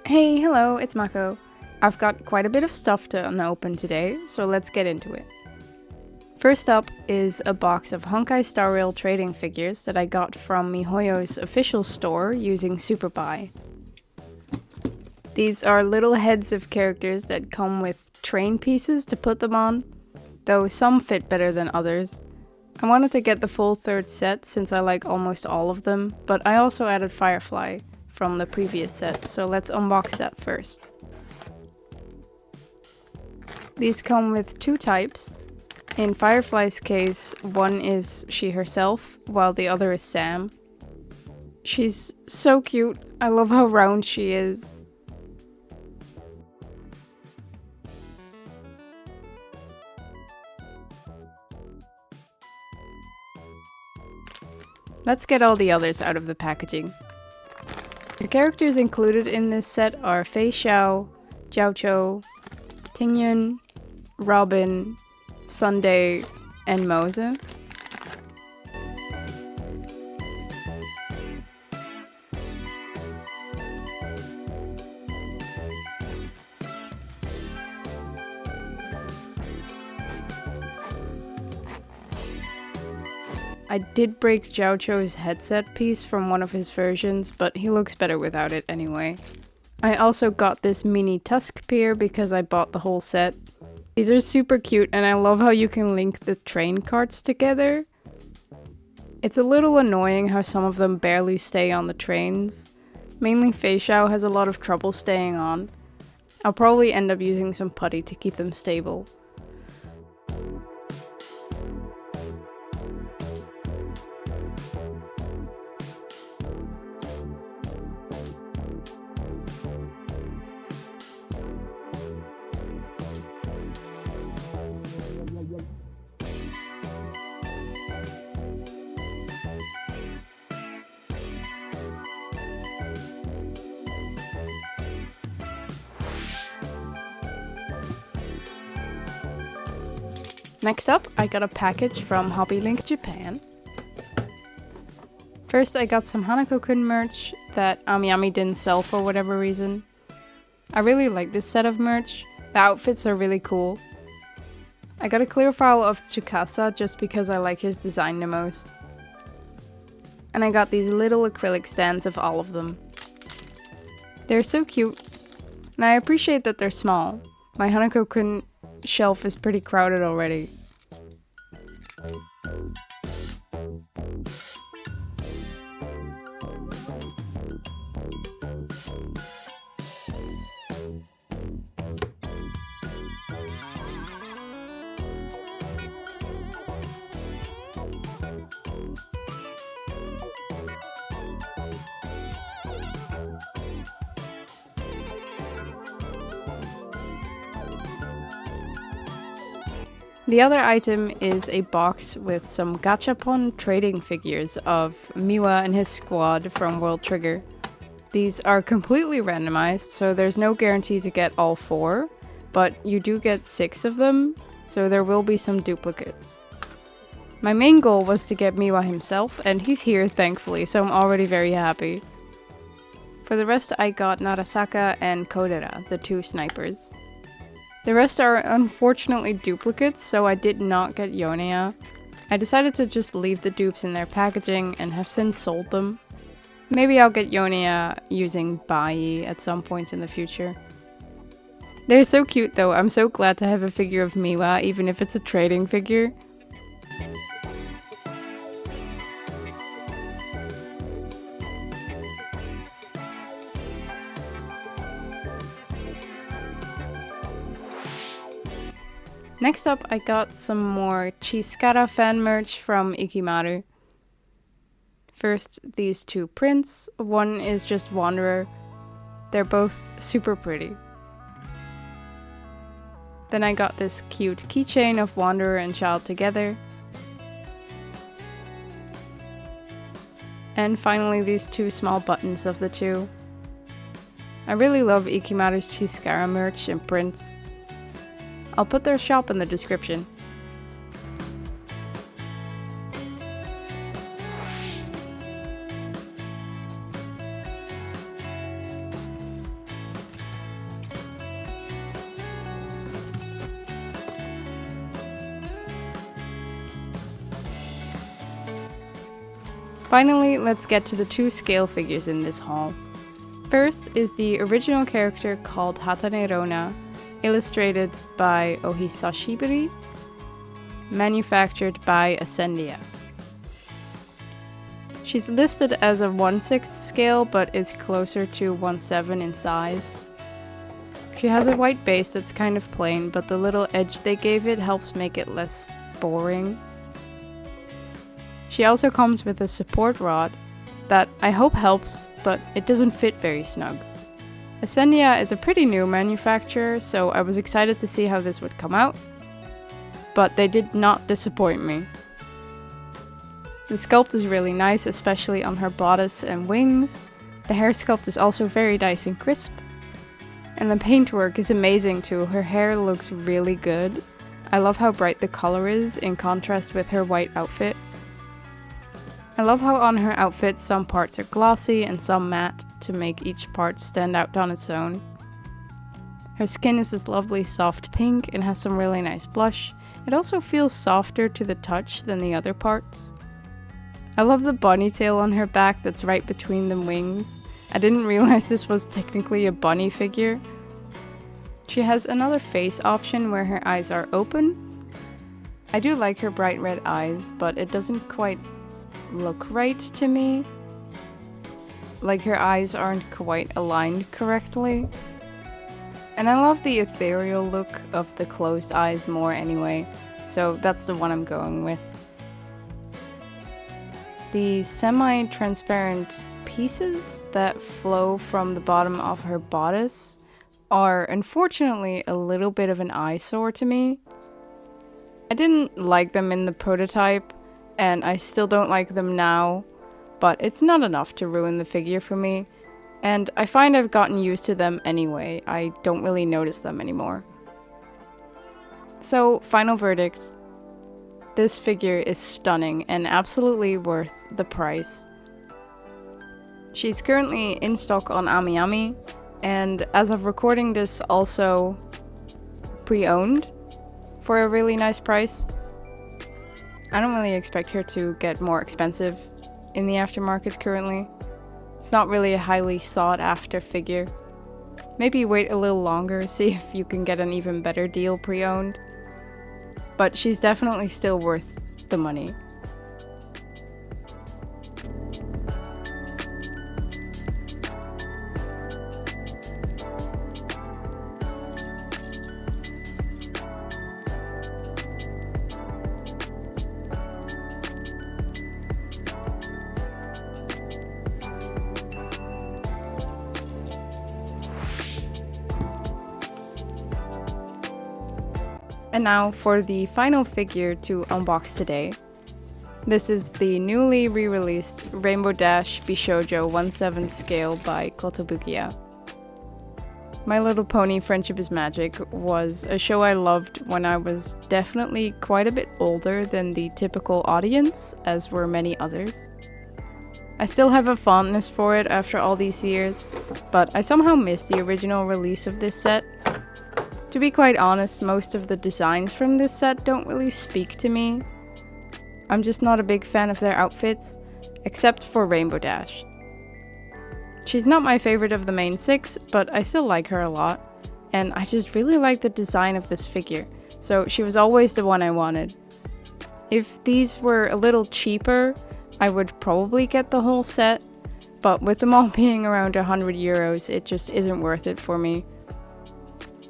Hey, hello, it's Mako. I've got quite a bit of stuff to unopen today, so let's get into it. First up is a box of Honkai Star Rail trading figures that I got from Mihoyo's official store using SuperBuy. These are little heads of characters that come with train pieces to put them on, though some fit better than others. I wanted to get the full third set since I like almost all of them, but I also added Firefly from the previous set, so let's unbox that first. These come with two types. In Firefly's case, one is she herself, while the other is Sam. She's so cute. I love how round she is. Let's get all the others out of the packaging. The characters included in this set are Fei Xiao, Jiao Chou, Tingyun, Robin, Sunday, and Mose. I did break Jiao Chou's headset piece from one of his versions, but he looks better without it anyway. I also got this mini tusk pier because I bought the whole set. These are super cute and I love how you can link the train carts together. It's a little annoying how some of them barely stay on the trains. Mainly Fei Xiao has a lot of trouble staying on. I'll probably end up using some putty to keep them stable. Next up, I got a package from HobbyLink Japan. First, I got some Hanako-kun merch that Amiyami didn't sell for whatever reason. I really like this set of merch. The outfits are really cool. I got a clear file of Tsukasa just because I like his design the most. And I got these little acrylic stands of all of them. They're so cute, and I appreciate that they're small. My Hanako-kun shelf is pretty crowded already. The other item is a box with some gachapon trading figures of Miwa and his squad from World Trigger. These are completely randomized, so there's no guarantee to get all 4, but you do get 6 of them, so there will be some duplicates. My main goal was to get Miwa himself, and he's here thankfully, so I'm already very happy. For the rest, I got Narasaka and Kodera, the 2 snipers. The rest are unfortunately duplicates, so I did not get Yonea. I decided to just leave the dupes in their packaging and have since sold them. Maybe I'll get Yonea using Bai at some point in the future. They're so cute though, I'm so glad to have a figure of Miwa, even if it's a trading figure. Next up, I got some more Chiskara fan merch from Ikimaru. First, these 2 prints. One is just Wanderer. They're both super pretty. Then I got this cute keychain of Wanderer and Child together. And finally, these 2 small buttons of the 2. I really love Ikimaru's Chiskara merch and prints. I'll put their shop in the description. Finally, let's get to the 2 scale figures in this haul. First is the original character called Hatane Rona, illustrated by Ohisashiburi, manufactured by Ascendia. She's listed as a 1/6 scale, but is closer to 1/7 in size. She has a white base that's kind of plain, but the little edge they gave it helps make it less boring. She also comes with a support rod that I hope helps, but it doesn't fit very snug. Ascendia is a pretty new manufacturer, so I was excited to see how this would come out, but they did not disappoint me. The sculpt is really nice, especially on her bodice and wings. The hair sculpt is also very nice and crisp. And the paintwork is amazing too. Her hair looks really good. I love how bright the color is in contrast with her white outfit. I love how on her outfit some parts are glossy and some matte to make each part stand out on its own. Her skin is this lovely soft pink and has some really nice blush. It also feels softer to the touch than the other parts. I love the bunny tail on her back that's right between the wings. I didn't realize this was technically a bunny figure. She has another face option where her eyes are open. I do like her bright red eyes, but it doesn't quite look right to me. Like her eyes aren't quite aligned correctly. And I love the ethereal look of the closed eyes more anyway, so that's the one I'm going with. The semi-transparent pieces that flow from the bottom of her bodice are unfortunately a little bit of an eyesore to me. I didn't like them in the prototype, and I still don't like them now, but it's not enough to ruin the figure for me, and I find I've gotten used to them anyway. I don't really notice them anymore. So, final verdict. This figure is stunning and absolutely worth the price. She's currently in stock on AmiAmi, and as of recording this, also pre-owned for a really nice price. I don't really expect her to get more expensive in the aftermarket currently. It's not really a highly sought after figure. Maybe wait a little longer, see if you can get an even better deal pre-owned. But she's definitely still worth the money. And now for the final figure to unbox today. This is the newly re-released Rainbow Dash Bishoujo 1/7 scale by Kotobukiya. My Little Pony Friendship is Magic was a show I loved when I was definitely quite a bit older than the typical audience, as were many others. I still have a fondness for it after all these years, but I somehow missed the original release of this set. To be quite honest, most of the designs from this set don't really speak to me. I'm just not a big fan of their outfits, except for Rainbow Dash. She's not my favorite of the main 6, but I still like her a lot, and I just really like the design of this figure, so she was always the one I wanted. If these were a little cheaper, I would probably get the whole set, but with them all being around 100 euros, it just isn't worth it for me.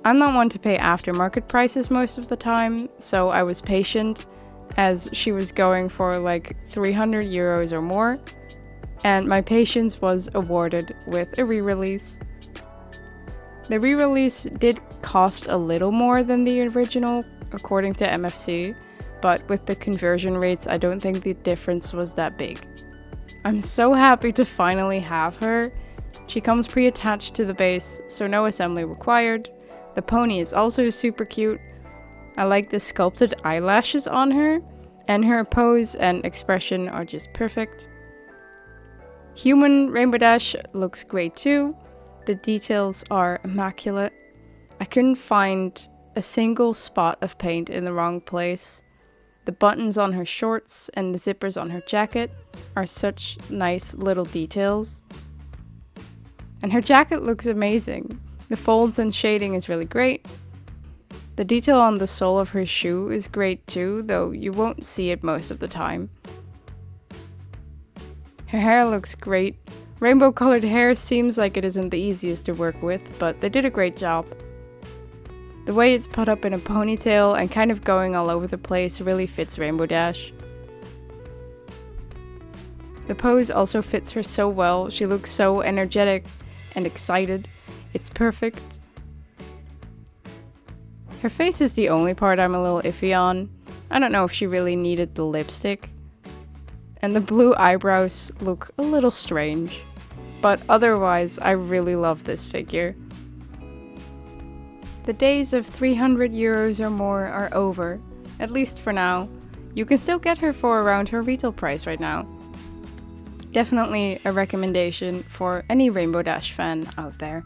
I'm not one to pay aftermarket prices most of the time, so I was patient, as she was going for like 300 euros or more, and my patience was awarded with a re-release. The re-release did cost a little more than the original, according to MFC, but with the conversion rates, I don't think the difference was that big. I'm so happy to finally have her. She comes pre-attached to the base, so no assembly required. The pony is also super cute. I like the sculpted eyelashes on her, and her pose and expression are just perfect. Human Rainbow Dash looks great too. The details are immaculate. I couldn't find a single spot of paint in the wrong place. The buttons on her shorts and the zippers on her jacket are such nice little details. And her jacket looks amazing. The folds and shading is really great. The detail on the sole of her shoe is great too, though you won't see it most of the time. Her hair looks great. Rainbow colored hair seems like it isn't the easiest to work with, but they did a great job. The way it's put up in a ponytail and kind of going all over the place really fits Rainbow Dash. The pose also fits her so well. She looks so energetic and excited. It's perfect. Her face is the only part I'm a little iffy on. I don't know if she really needed the lipstick. And the blue eyebrows look a little strange. But otherwise, I really love this figure. The days of 300 euros or more are over, at least for now. You can still get her for around her retail price right now. Definitely a recommendation for any Rainbow Dash fan out there.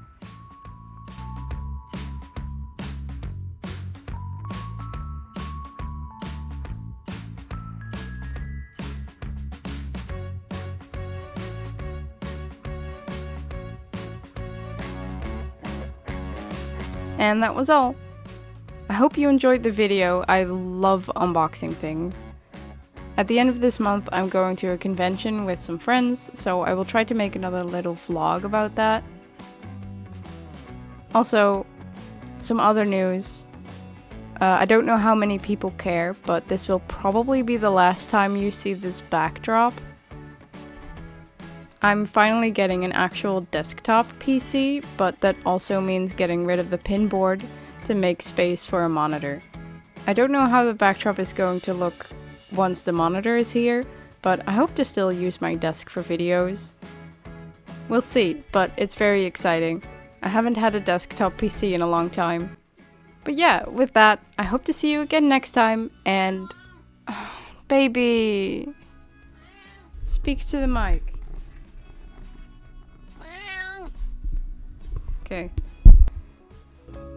And that was all. I hope you enjoyed the video. I love unboxing things. At the end of this month, I'm going to a convention with some friends, so I will try to make another little vlog about that. Also, some other news. I don't know how many people care, but this will probably be the last time you see this backdrop. I'm finally getting an actual desktop PC, but that also means getting rid of the pin board to make space for a monitor. I don't know how the backdrop is going to look once the monitor is here, but I hope to still use my desk for videos. We'll see, but it's very exciting. I haven't had a desktop PC in a long time. But yeah, with that, I hope to see you again next time, and... baby! Speak to the mic. Okay.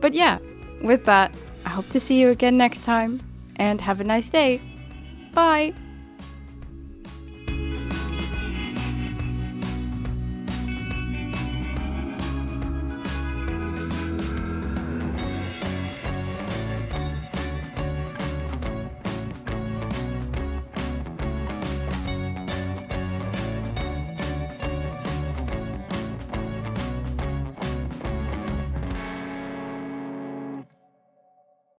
But yeah, with that, I hope to see you again next time, and have a nice day. Bye!